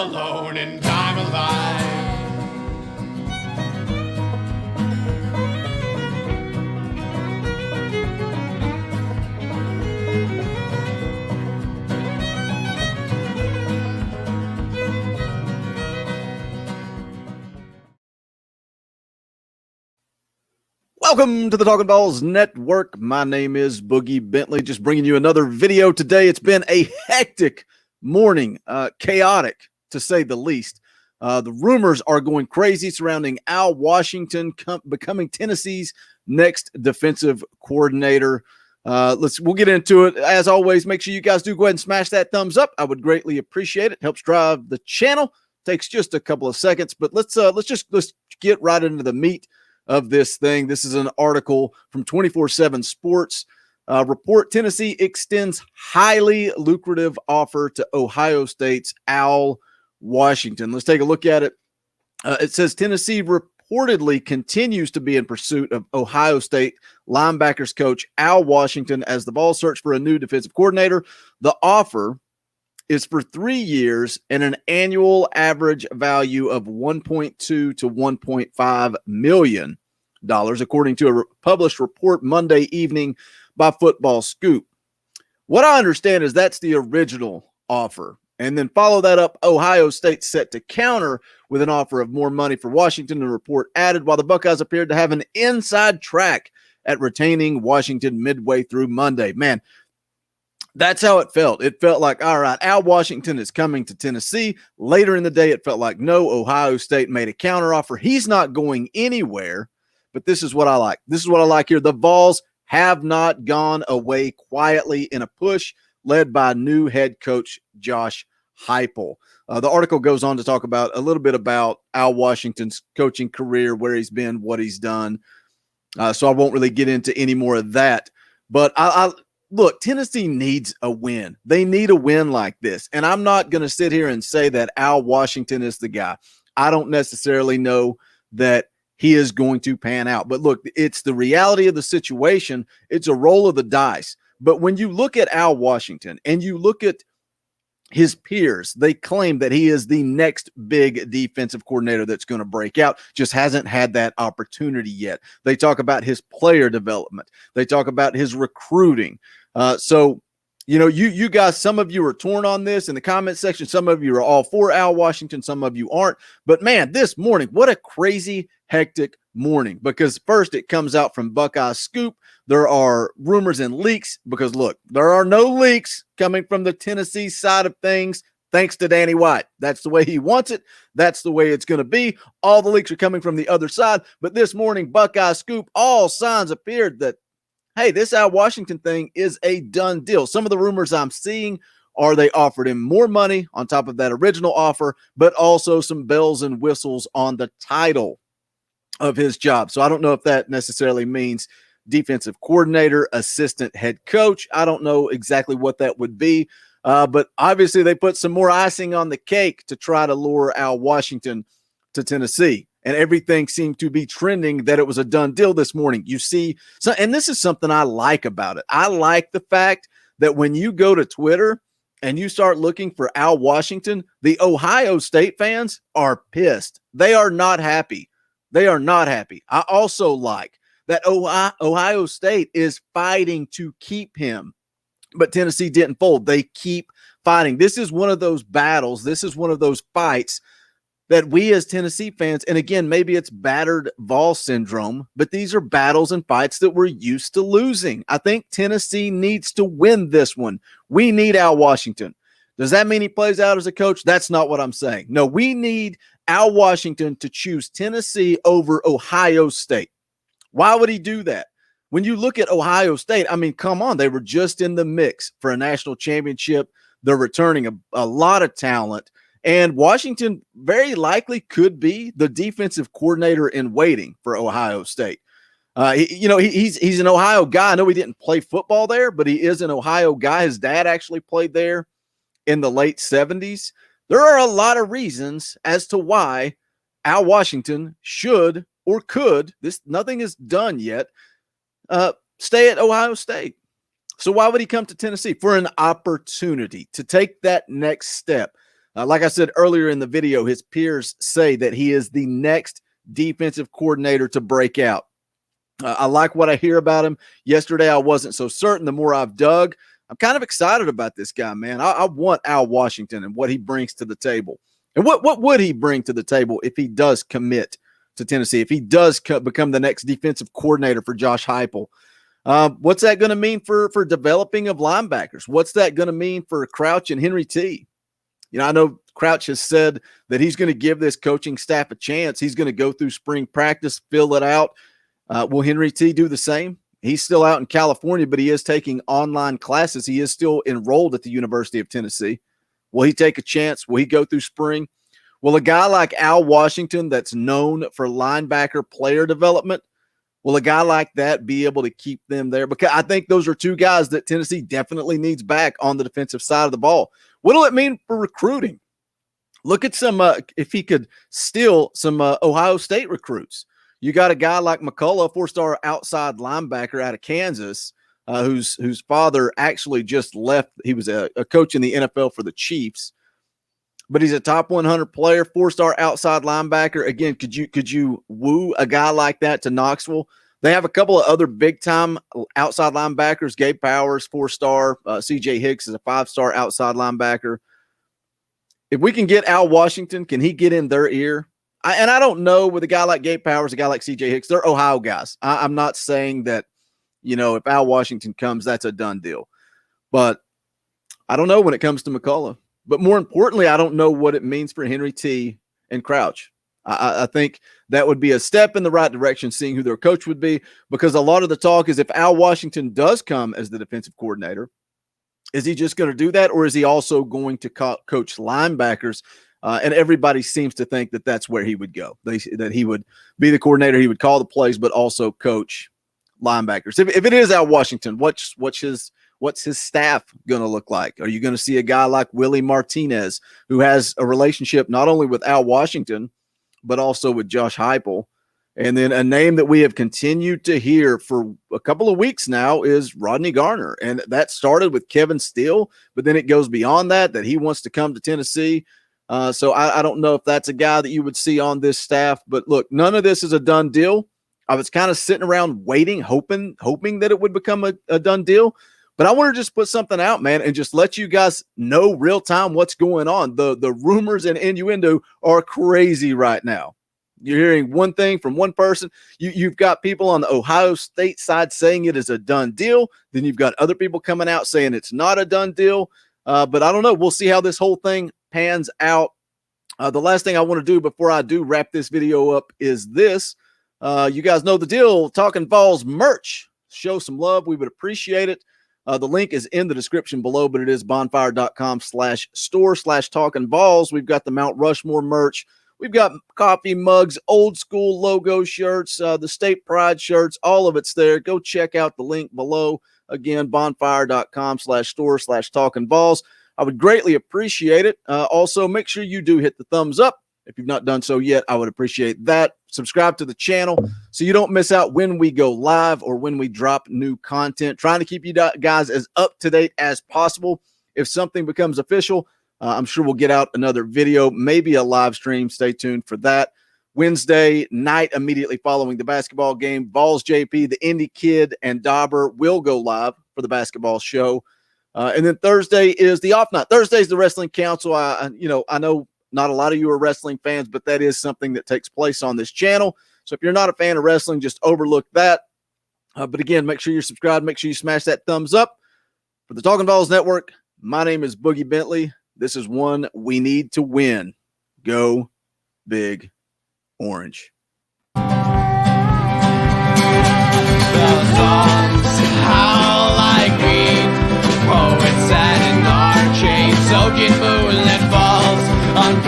alone and I'm alive. Welcome to the Talkin VAWLS Network. My name is Boogie Bentley, just bringing you another video today. It's been a hectic morning, chaotic to say the least. The rumors are going crazy surrounding Al Washington becoming Tennessee's next defensive coordinator. We'll get into it. As always, make sure you guys do go ahead and smash that thumbs up. I would greatly appreciate it. Helps drive the channel. Takes just a couple of seconds, but let's get right into the meat of this thing. This is an article from 24/7 Sports. Report: Tennessee extends highly lucrative offer to Ohio State's Al Washington. Let's take a look at it. It says Tennessee reportedly continues to be in pursuit of Ohio State linebackers coach Al Washington as the Vols search for a new defensive coordinator. The offer is for 3 years and an annual average value of $1.2 to $1.5 million, according to a published report Monday evening by Football Scoop. What I understand is that's the original offer. And then follow that up, Ohio State set to counter with an offer of more money for Washington, the report added, while the Buckeyes appeared to have an inside track at retaining Washington midway through Monday. Man, that's how it felt. It felt like, all right, Al Washington is coming to Tennessee. Later in the day, it felt like, no, Ohio State made a counteroffer. He's not going anywhere, but this is what I like. This is what I like here. The Vols have not gone away quietly in a push led by new head coach Josh Heupel. The article goes on to talk about a little bit about Al Washington's coaching career, where he's been, what he's done. So I won't really get into any more of that. But Look, Tennessee needs a win. They need a win like this. And I'm not going to sit here and say that Al Washington is the guy. I don't necessarily know that he is going to pan out. But look, it's the reality of the situation. It's a roll of the dice. But when you look at Al Washington and you look at his peers, they claim that he is the next big defensive coordinator that's going to break out, just hasn't had that opportunity yet. They talk about his player development. They talk about his recruiting. So, you know, you guys, some of you are torn on this in the comment section. Some of you are all for Al Washington. Some of you aren't. But, man, this morning, what a crazy, hectic morning. Because first it comes out from Buckeye Scoop. There are rumors and leaks because, look, there are no leaks coming from the Tennessee side of things thanks to Danny White. That's the way he wants it. That's the way it's going to be. All the leaks are coming from the other side. But this morning, Buckeye Scoop, all signs appeared that, hey, this Al Washington thing is a done deal. Some of the rumors I'm seeing are they offered him more money on top of that original offer, but also some bells and whistles on the title of his job. So I don't know if that necessarily means defensive coordinator, assistant head coach. I don't know exactly what that would be. But obviously they put some more icing on the cake to try to lure Al Washington to Tennessee. And everything seemed to be trending that it was a done deal this morning. You see, so, and this is something I like about it. I like the fact that when you go to Twitter and you start looking for Al Washington, the Ohio State fans are pissed. They are not happy. They are not happy. I also like that Ohio State is fighting to keep him, but Tennessee didn't fold. They keep fighting. This is one of those battles. This is one of those fights that we as Tennessee fans, and again, maybe it's battered Vol syndrome, but these are battles and fights that we're used to losing. I think Tennessee needs to win this one. We need Al Washington. Does that mean he plays out as a coach? That's not what I'm saying. No, we need Al Washington to choose Tennessee over Ohio State. Why would he do that? When you look at Ohio State, I mean, come on, they were just in the mix for a national championship. They're returning a lot of talent. And Washington very likely could be the defensive coordinator in waiting for Ohio State. He's an Ohio guy. I know he didn't play football there, but he is an Ohio guy. His dad actually played there in the late 70s. There are a lot of reasons as to why Al Washington should or could, nothing is done yet, stay at Ohio State. So why would he come to Tennessee? For an opportunity to take that next step. Like I said earlier in the video, his peers say that he is the next defensive coordinator to break out. I like what I hear about him. Yesterday, I wasn't so certain. The more I've dug, I'm kind of excited about this guy, man. I want Al Washington and what he brings to the table. And what would he bring to the table if he does commit to Tennessee, if he does become the next defensive coordinator for Josh Heupel? What's that going to mean for developing of linebackers? What's that going to mean for Crouch and Henry T? You know, I know Crouch has said that he's going to give this coaching staff a chance. He's going to go through spring practice, fill it out. Will Henry T do the same? He's still out in California, but he is taking online classes. He is still enrolled at the University of Tennessee. Will he take a chance? Will he go through spring? Will a guy like Al Washington, that's known for linebacker player development, will a guy like that be able to keep them there? Because I think those are two guys that Tennessee definitely needs back on the defensive side of the ball. What'll it mean for recruiting? Look at some, if he could steal some Ohio State recruits. You got a guy like McCullough, 4-star outside linebacker out of Kansas, whose father actually just left. He was a coach in the NFL for the Chiefs, but he's a top 100 player, 4-star outside linebacker. Again, could you woo a guy like that to Knoxville? They have a couple of other big-time outside linebackers. Gabe Powers, 4-star. C.J. Hicks is a 5-star outside linebacker. If we can get Al Washington, can he get in their ear? I don't know, with a guy like Gabe Powers, a guy like C.J. Hicks, they're Ohio guys. I'm not saying that, if Al Washington comes, that's a done deal. But I don't know when it comes to McCullough. But more importantly, I don't know what it means for Henry T. and Crouch. I think that would be a step in the right direction, seeing who their coach would be, because a lot of the talk is if Al Washington does come as the defensive coordinator, is he just going to do that, or is he also going to coach linebackers? And everybody seems to think that that's where he would go, that he would be the coordinator, he would call the plays, but also coach linebackers. If it is Al Washington, what's his staff going to look like? Are you going to see a guy like Willie Martinez, who has a relationship not only with Al Washington, but also with Josh Heupel? And then a name that we have continued to hear for a couple of weeks now is Rodney Garner. And that started with Kevin Steele, but then it goes beyond that he wants to come to Tennessee. So I don't know if that's a guy that you would see on this staff. But look, none of this is a done deal. I was kind of sitting around waiting, hoping that it would become a done deal. But I want to just put something out, man, and just let you guys know real time what's going on. The rumors and innuendo are crazy right now. You're hearing one thing from one person. You've got people on the Ohio State side saying it is a done deal. Then you've got other people coming out saying it's not a done deal. But I don't know. We'll see how this whole thing pans out. The last thing I want to do before I do wrap this video up is this. You guys know the deal. Talkin VAWLS merch. Show some love. We would appreciate it. The link is in the description below, but it is bonfire.com/store/Talkin VAWLS. We've got the Mount Rushmore merch. We've got coffee mugs, old school logo shirts, the state pride shirts, all of it's there. Go check out the link below. Again, bonfire.com/store/Talkin VAWLS. I would greatly appreciate it. Also, make sure you do hit the thumbs up. If you've not done so yet, I would appreciate that. Subscribe to the channel so you don't miss out when we go live or when we drop new content. Trying to keep you guys as up to date as possible. If something becomes official, I'm sure we'll get out another video, maybe a live stream. Stay tuned for that. Wednesday night, immediately following the basketball game, Vols JP, the Indy Kid, and Dauber will go live for the basketball show. And then Thursday is the off night. Thursday is the Wrestling Council. I know not a lot of you are wrestling fans, but that is something that takes place on this channel. So if you're not a fan of wrestling, just overlook that. But again, make sure you're subscribed. Make sure you smash that thumbs up. For the Talkin VAWLS Network, my name is Boogie Bentley. This is one we need to win. Go Big Orange. The songs howl like weed, poets sat in our chains, soaking moonlit falls on